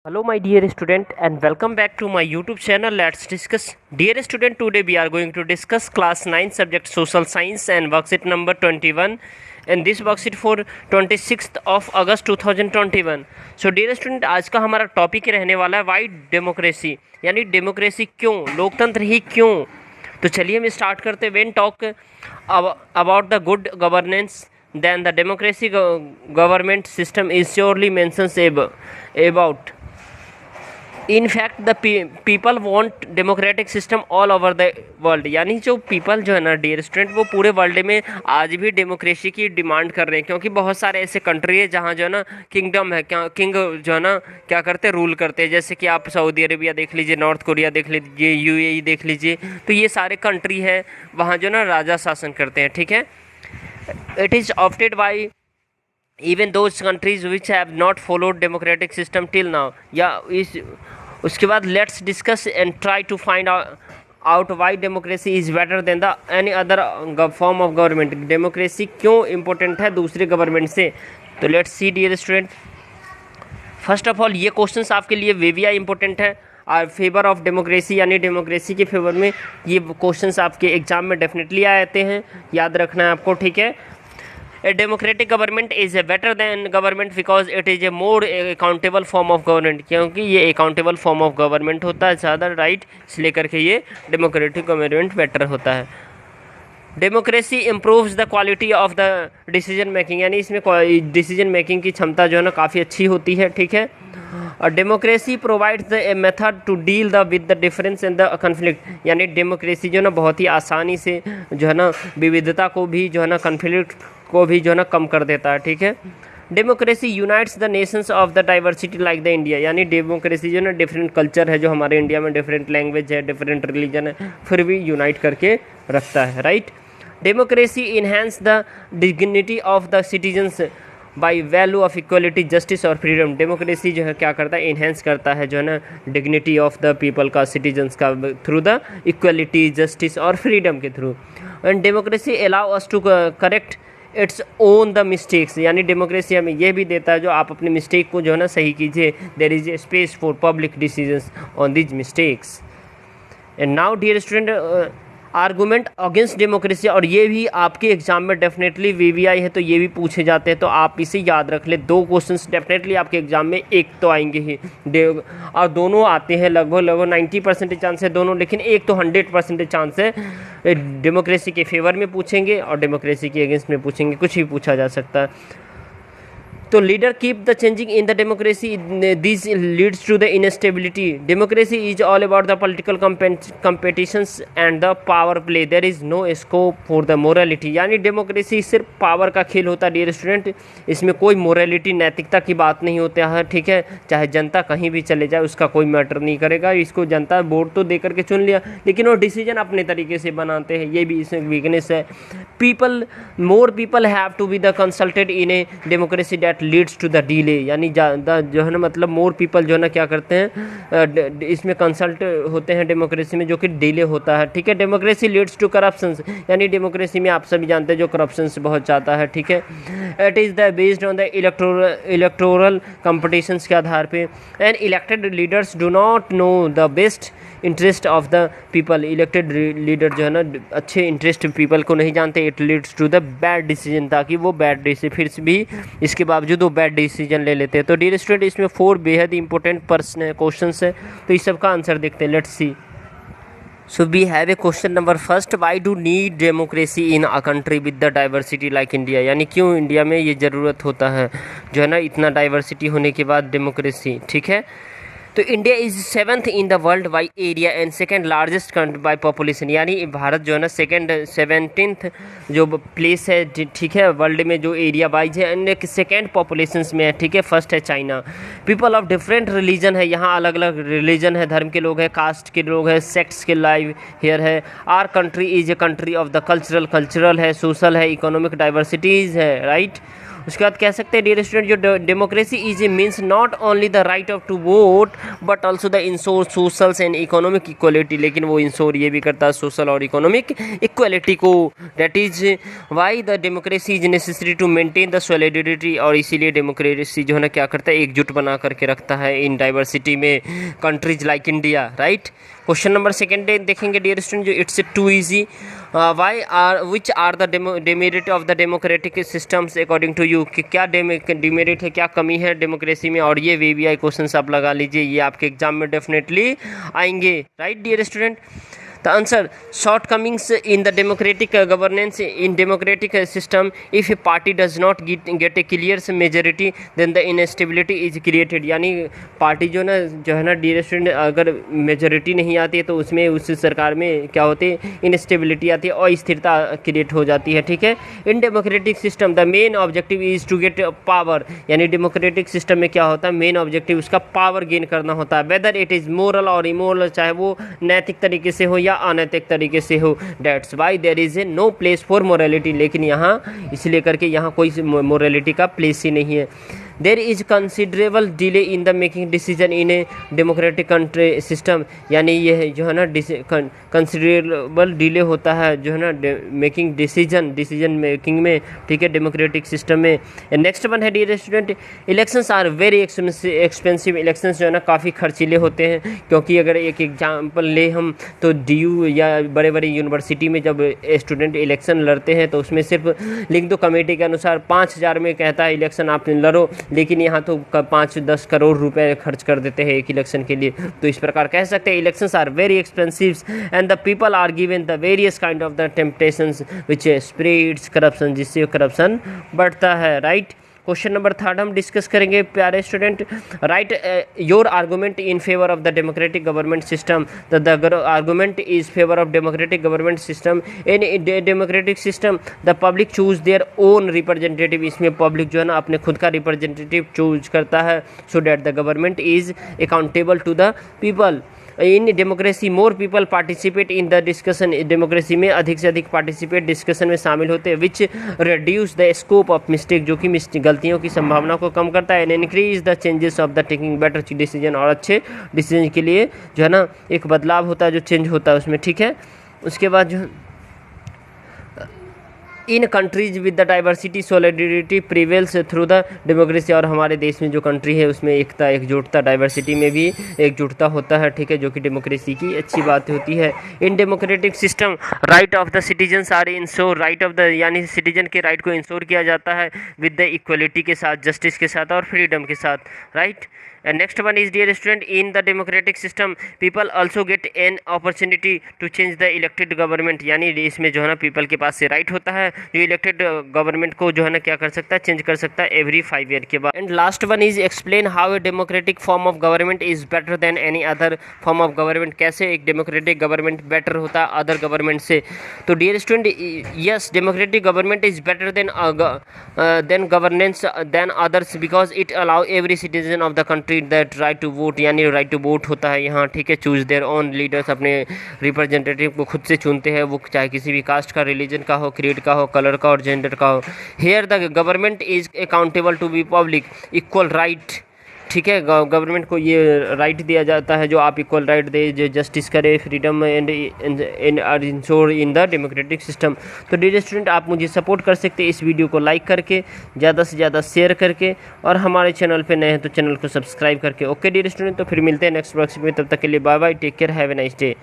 Hello my dear student and welcome back to my YouTube channel. Let's discuss. Dear student, today we are going to discuss class 9 subject social science and worksheet number 21 and this worksheet for 26th of August 2021. So dear student, आज का हमारा topic रहने वाला है Y democracy, यानी democracy क्यों, लोकतंत्र ही क्यों। तो चलिए हम स्टार्ट करते हैं। When talk about the good governance then the democracy government system is surely mentions about. In fact the people want democratic system all over the world, यानी जो पीपल जो है ना डियर स्टूडेंट, वो पूरे वर्ल्ड में आज भी डेमोक्रेसी की डिमांड कर रहे हैं, क्योंकि बहुत सारे ऐसे कंट्री है जहाँ जो है ना किंगडम है, क्या किंग जो है ना क्या करते हैं, रूल करते हैं। जैसे कि आप सऊदी अरेबिया देख लीजिए, नॉर्थ कोरिया देख लीजिए, यूएई देख लीजिए, तो ये सारे कंट्री है वहाँ जो ना राजा शासन करते हैं। ठीक है, it is opted by even those countries which have not followed democratic system till now. या इस उसके बाद let's discuss and try to find out why democracy is better than the any other form of government. Democracy क्यों important है दूसरे government से। तो let's see dear student. First of all ये क्वेश्चंस आपके लिए वेविया इंपॉर्टेंट है और फेवर ऑफ डेमोक्रेसी, यानी डेमोक्रेसी के फेवर में ये क्वेश्चंस आपके एग्जाम में डेफिनेटली आते हैं, याद रखना है आपको। ठीक है, a democratic government is a better than government because it is a more accountable form of government, क्योंकि ये अकाउंटेबल फॉर्म ऑफ गवर्नमेंट होता है ज़्यादा, राइट, इसलिए करके ये डेमोक्रेटिक गवर्नमेंट बेटर होता है। Democracy improves the quality of the decision making, यानी इसमें डिसीजन मेकिंग की क्षमता जो है ना काफ़ी अच्छी होती है। ठीक है, और democracy provides a method to deal the with the difference in the conflict, यानी डेमोक्रेसी जो है ना बहुत ही आसानी से जो है ना विविधता को भी जो है ना कन्फ्लिक्ट को भी जो है ना कम कर देता है। ठीक है, democracy unites the Nations of the diversity like the India, यानी डेमोक्रेसी जो है ना डिफरेंट कल्चर है, जो हमारे इंडिया में डिफरेंट लैंग्वेज है, डिफरेंट रिलीजन है, फिर भी यूनाइट करके रखता है, right. Democracy enhance the dignity of the citizens by value of equality, justice और फ्रीडम। डेमोक्रेसी जो है क्या करता है, इन्हेंस करता है जो है ना डिग्निटी ऑफ द पीपल का, सिटीजन्स का, थ्रू द इक्वलिटी, जस्टिस और फ्रीडम के through. And democracy allow us to correct its own the mistakes, यानी डेमोक्रेसी हमें यह भी देता है जो आप अपने मिस्टेक को जो है ना सही कीजिए। There is a space for public decisions on these mistakes. And now dear student, argument against democracy, और ये भी आपके एग्जाम में डेफिनेटली वीवीआई है तो ये भी पूछे जाते हैं, तो आप इसे याद रख ले। दो क्वेश्चंस डेफिनेटली आपके एग्जाम में एक तो आएंगे ही, और दोनों आते हैं लगभग 90% चांस है दोनों, लेकिन एक तो 100% चांस है डेमोक्रेसी के फेवर में पूछेंगे और डेमोक्रेसी के अगेंस्ट में पूछेंगे, कुछ भी पूछा जा सकता है। तो leader keep the changing in the democracy, this leads to the instability. Democracy is all about the political competitions and the power play, there is no scope for the morality, यानी डेमोक्रेसी सिर्फ power का खेल होता है dear student, इसमें कोई morality, नैतिकता की बात नहीं होता है। ठीक है, चाहे जनता कहीं भी चले जाए उसका कोई मैटर नहीं करेगा, इसको जनता वोट तो दे करके चुन लिया, लेकिन वो डिसीजन अपने तरीके से बनाते हैं, ये भी इसमें वीकनेस है। People, more people have to be the consulted in a democracy that leads to the delay, यानी ज़्यादा जो है ना मतलब मोर पीपल जो है ना क्या करते हैं, इसमें कंसल्ट होते हैं डेमोक्रेसी में, जो कि डिले होता है। ठीक है, डेमोक्रेसी लीड्स टू करप्शंस, यानी डेमोक्रेसी में आप सभी जानते हैं जो करप्शंस बहुत ज़्यादा है। ठीक है, it is the based on the electoral competitions के आधार पे, and elected leaders do not know the best interest of the people, elected leader जो है ना अच्छे इंटरेस्ट पीपल को नहीं जानते। It leads to the bad decision, ताकि वो बैड डिसीजन फिर भी इसके बावजूद वो बैड डिसीजन ले लेते हैं। तो डियर स्टूडेंट, इसमें 4 बेहद इंपॉर्टेंट प्रश्न है, क्वेश्चन है, तो इस सब का आंसर देखते हैं। Let's see. So we have a question number first, why do need democracy in a country with the diversity like India, यानी क्यों इंडिया में ये ज़रूरत होता है जो है ना इतना डाइवर्सिटी होने के बाद डेमोक्रेसी। ठीक है, तो India is 7th in the world by area and second largest country by population, यानी भारत जो है ना 17th जो प्लेस है, ठीक है, वर्ल्ड में जो एरिया वाइज है, एंड सेकेंड पॉपुलेशन में है। ठीक है, फर्स्ट है China. People of different religion है, यहाँ अलग अलग रिलीजन है, धर्म के लोग हैं, कास्ट के लोग हैं, सेक्स के लाइव हेयर है। Our country is a country of the cultural है, सोशल है, इकोनॉमिक डाइवर्सिटीज़ है, राइट। उसके बाद कह सकते हैं डियर स्टूडेंट जो democracy is a means not only the right of to vote but also the ensure social and economic equality, लेकिन वो इंश्योर ये भी करता है सोशल और इकोनॉमिक इक्वलिटी को। That is why the democracy is necessary to maintain the solidarity, और इसीलिए डेमोक्रेसी जो है ना क्या करता है, एकजुट बना करके रखता है इन डाइवर्सिटी में countries like India, right. Question number second देखेंगे डियर स्टूडेंट, जो it's too easy, why are which are the demerit of the democratic systems according to you, कि क्या डिमेरिट है, क्या कमी है डेमोक्रेसी में, और ये वीवीआई क्वेश्चंस आप लगा लीजिए, ये आपके एग्जाम में डेफिनेटली आएंगे, right dear student. The answer, shortcomings in the democratic governance in democratic system, if a party does not get a clear majority then the instability is created, यानी party जो है ना डियर स्टूडेंट अगर majority नहीं आती है तो उसमें उस सरकार में क्या होती है, इनस्टेबिलिटी आती है और अस्थिरता क्रिएट हो जाती है, ठीक है। In democratic system the main objective is to get power, यानी डेमोक्रेटिक सिस्टम में क्या होता है, मेन ऑब्जेक्टिव उसका पावर गेन करना होता है, वेदर इट इज़ मोरल और इमोरल, चाहे वो नैतिक तरीके से हो या अनैतिक तरीके से हो। That's why there is a no place for morality, लेकिन यहाँ इसलिए करके यहाँ कोई मोरालिटी का प्लेस ही नहीं है। There is considerable delay in the making decision in a democratic country system, यानी ये जो है ना कंसिडरेबल डिले होता है जो है ना मेकिंग डिसीजन मेकिंग में, ठीक है, डेमोक्रेटिक सिस्टम में। नेक्स्ट वन है dear student, elections are very expensive, elections जो है ना काफ़ी खर्चीले होते हैं, क्योंकि अगर एक एग्जाम्पल ले हम तो DU या बड़े बड़े यूनिवर्सिटी में जब स्टूडेंट इलेक्शन लड़ते हैं तो उसमें सिर्फ लिख दो कमेटी के अनुसार 5,000 में कहता है इलेक्शन आप लड़ो, लेकिन यहाँ तो 5-10 करोड़ रुपए खर्च कर देते हैं एक इलेक्शन के लिए। तो इस प्रकार कह सकते हैं elections are very expensive and the people are given the various kind of the temptations which spreads corruption, जिससे करप्शन बढ़ता है, राइट। क्वेश्चन नंबर थर्ड हम डिस्कस करेंगे प्यारे student, write your argument in favour of the democratic government system, the argument is favour of democratic government system. In democratic system the public choose their own representative, इसमें public जो है ना अपने खुद का रिप्रेजेंटेटिव चूज करता है, so that the government is accountable to the people. In democracy more people participate in the discussion, democracy में अधिक से अधिक पार्टिसिपेट डिस्कशन में शामिल होते हैं, which reduce the scope of mistake, जो कि गलतियों की संभावना को कम करता है, and increase the changes of the taking better decision, और अच्छे डिसीजन के लिए जो है ना एक बदलाव होता है, जो चेंज होता है उसमें, ठीक है। उसके बाद जो इन countries with the diversity solidarity prevails through the democracy, और हमारे देश में जो कंट्री है उसमें एकता एकजुटता डाइवर्सिटी में भी एकजुटता होता है, ठीक है, जो कि डेमोक्रेसी की अच्छी बात होती है। In democratic system right of the citizens are ensure, right of the यानी सिटीजन के राइट को इंश्योर किया जाता है विद द इक्वलिटी के साथ, जस्टिस के साथ और फ्रीडम के साथ, right. And next one is dear student, in the democratic system people also get an opportunity to change the elected government, यानी इसमें जो है ना पीपल के पास से राइट होता है जो इलेक्टेड गवर्नमेंट को जो है ना क्या कर सकता है, चेंज कर सकता है एवरी 5 ईयर के बाद। And last one is explain how a democratic form of government is better then any other form of government, कैसे एक डेमोक्रेटिक गवर्नमेंट बेटर होता है अदर गवर्नमेंट से। तो dear student yes, democratic government is better than governance than others because it allow every citizen of the country that right to vote, यानी right to vote होता है यहाँ, ठीक है। चूज देयर ओन लीडर्स, अपने representative को खुद से चुनते हैं, वो चाहे किसी भी कास्ट का, रिलीजन का हो, क्रीड का हो, कलर का और जेंडर का हो। Here the government is accountable to be public equal right, ठीक है, गवर्नमेंट को ये राइट दिया जाता है जो आप इक्वल राइट दे, जो जस्टिस करे, freedom and ensure in the democratic system. तो डियर स्टूडेंट आप मुझे सपोर्ट कर सकते हैं इस वीडियो को लाइक करके, ज़्यादा से ज़्यादा शेयर करके, और हमारे चैनल पे नए हैं तो चैनल को सब्सक्राइब करके। ओके डियर स्टूडेंट, तो फिर मिलते हैं नेक्स्ट वर्क में, तब तक के लिए bye bye, take care, have a nice day.